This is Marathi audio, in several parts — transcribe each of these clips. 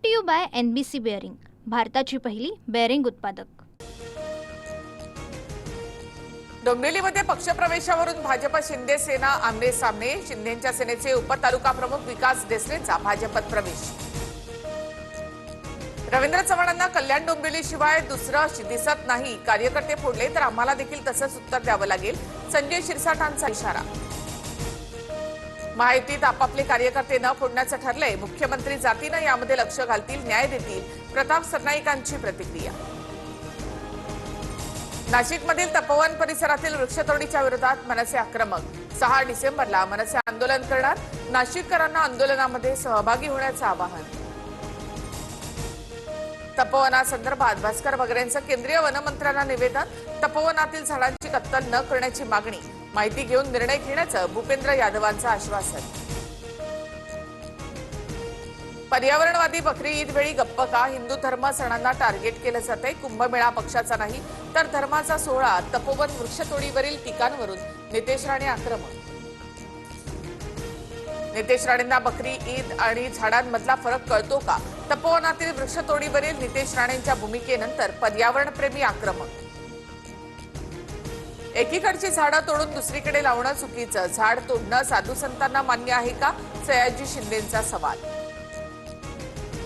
To you by NBC bearing, भारताची पहिली बेअरिंग उत्पादक। डोंबिवलीमध्ये पक्षप्रवेशावरून भाजप शिंदे सेना आमने सामने। शिंदेंच्या सेनेचे उपतालुका प्रमुख विकास देसलेंचा भाजपत प्रवेश। रवींद्र चव्हाणांना कल्याण डोंबिवली शिवाय दुसरं दिसत नाही, कार्यकर्ते फोडले तर आम्हाला देखील तसंच उत्तर द्यावं लागेल, संजय शिरसाटांचा इशारा। माहितीत आपापले कार्यकर्ते न फोडण्याचं ठरलंय, मुख्यमंत्री जातीनं यामध्ये लक्ष घालतील, न्याय देतील, प्रताप सरनाईकांची प्रतिक्रिया। नाशिकमधील तपोवन परिसरातील वृक्षतोडीच्या विरोधात मनसे आक्रमक। 6 डिसेंबरला मनसे आंदोलन करणार, नाशिककरांना आंदोलनामध्ये सहभागी होण्याचं आवाहन। तपोवनासंदर्भात भास्कर वगैरेंचं केंद्रीय वनमंत्र्यांना निवेदन। तपोवनातील झाडांची कत्तल न करण्याची मागणी, माहिती घेऊन निर्णय घेण्याचं भूपेंद्र यादवांचं आश्वासन। पर्यावरणवादी बकरी ईद वेळी गप्प का? हिंदू धर्म सणांना टार्गेट केलं जातंय, कुंभमेळा पक्षाचा नाही तर धर्माचा सोहळा। तपोवन वृक्षतोडीवरील टीकांवरून नितेश राणे आक्रमक। नितेश राणेंना बकरी ईद आणि झाडांमधला फरक कळतो का? तपोवनातील वृक्षतोडीवरील नितेश राणेंच्या भूमिकेनंतर पर्यावरणप्रेमी आक्रमक। एकीकडची झाडं तोडून दुसरीकडे लावणं चुकीचं, झाड तोडणं साधू संतांना मान्य आहे का? सयाजी शिंदेंचा सवाल।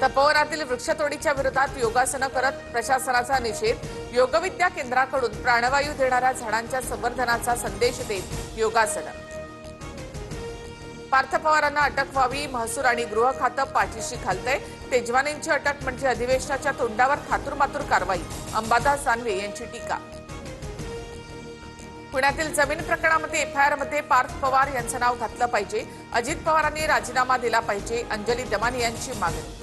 तपोवनातील वृक्षतोडीच्या विरोधात योगासनं करत प्रशासनाचा निषेध। योगविद्या केंद्राकडून प्राणवायू देणाऱ्या झाडांच्या संवर्धनाचा संदेश देत योगासनं। पार्थ पवारांना अटक व्हावी, महसूल आणि गृह खातं पाठीशी घालतंय, तेजवानींची अटक म्हणजे अधिवेशनाच्या तोंडावर थातुरमातुर कारवाई, अंबादास दानवे यांची टीका। पुण्यातील जमीन प्रकरणामध्ये FIR मध्ये पार्थ पवार यांचं नाव घातलं पाहिजे, अजित पवारांनी राजीनामा दिला पाहिजे, अंजली दमानी यांची मागणी।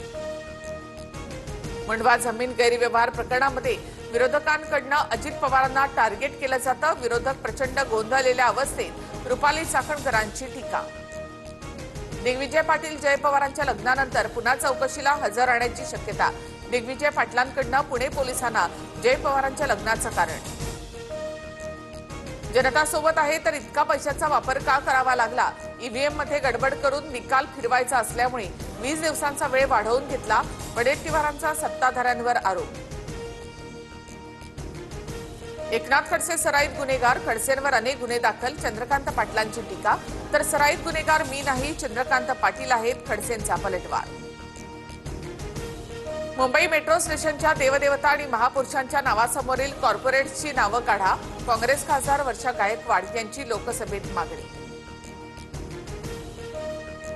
मुंढवा जमीन गैरव्यवहार प्रकरणामध्ये विरोधकांकडनं अजित पवारांना टार्गेट केलं जातं, विरोधक प्रचंड गोंधळलेल्या अवस्थेत, रुपाली चाकणकरांची टीका। दिग्विजय पाटील जय पवारांच्या लग्नानंतर पुन्हा चौकशीला हजर राहण्याची शक्यता, दिग्विजय पाटलांकडनं पुणे पोलिसांना जय पवारांच्या लग्नाचं कारण। जनता सोबत आहे तर इतका पैशाचा वापर का करावा लागला? EVM मध्ये गडबड करून निकाल फिरवायचा असल्यामुळे 20 दिवसांचा वेळ वाढवून घेतला, वडेट्टीवारांचा सत्ताधाऱ्यांवर आरोप। एकनाथ खडसे सराईत गुन्हेगार, खडसेंवर अनेक गुन्हे दाखल, चंद्रकांत पाटलांची टीका, तर सराईत गुन्हेगार मी नाही चंद्रकांत पाटील आहेत, खडसेंचा पलटवार। मुंबई मेट्रो स्टेशनच्या देवदेवता आणि महापुरुषांच्या नावासमोरील कॉर्पोरेट्सची नावं काढा, काँग्रेस खासदार वर्षा गायकवाड यांची लोकसभेत मागणी।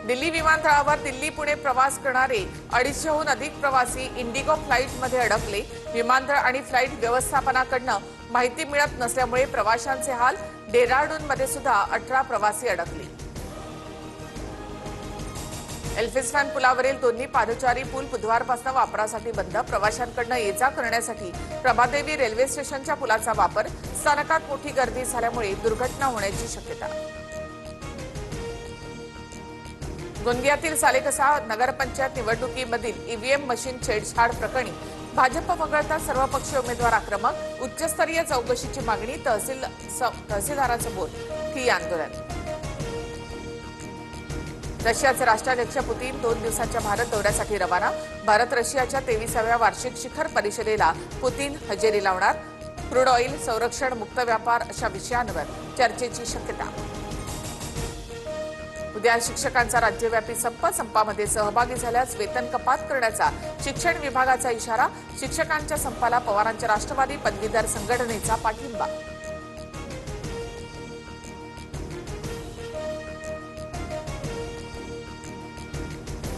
दिल्ली विमानतळावर दिल्ली पुणे प्रवास करणारे 250हून अधिक प्रवासी इंडिगो फ्लाईटमध्ये अडकले, विमानतळ आणि फ्लाईट व्यवस्थापनाकडनं माहिती मिळत नसल्यामुळे प्रवाशांचे हाल, डेहराडूनमध्ये सुद्धा 18 प्रवासी अडकले। एल्फिस्टन पुलावरील दोन्ही पादचारी पूल बुधवारपासून वापरासाठी बंद, प्रवाशांकडनं ये-जा करण्यासाठी प्रभादेवी रेल्वे स्टेशनच्या पुलाचा वापर, स्थानकात मोठी गर्दी झाल्यामुळे दुर्घटना होण्याची शक्यता। गोंदियातील सालेकसा नगरपंचायत निवडणुकीमधील EVM मशीन छेडछाड प्रकरणी भाजप वगळता सर्वपक्षीय उमेदवार आक्रमक, उच्चस्तरीय चौकशीची मागणी, तहसीलदाराचं बोल, ठिय्या आंदोलन। रशियाचे राष्ट्राध्यक्ष पुतीन 2 दिवसांच्या भारत दौऱ्यासाठी रवाना, भारत रशियाच्या 23व्या वार्षिक शिखर परिषदेला पुतीन हजेरी लावणार, क्रूड ऑइल, संरक्षण, मुक्त व्यापार अशा विषयांवर चर्चेची शक्यता। उद्या शिक्षकांचा राज्यव्यापी संप, संपामध्ये सहभागी झाल्यास वेतन कपात करण्याचा शिक्षण विभागाचा इशारा, शिक्षकांच्या संपाला पवारांच्या राष्ट्रवादी पदवीधर संघटनेचा पाठिंबा।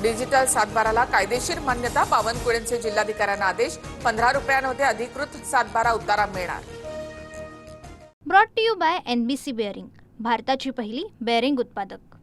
डिजिटल सातबाराला कायदेशीर मान्यता, बावनकुळेंचे जिल्हाधिकाऱ्यांना आदेश, 15 रुपयांमध्ये अधिकृत सातबारा उतारा मिळणार। Brought to you by NBC bearing, भारताची पहिली बेअरिंग उत्पादक।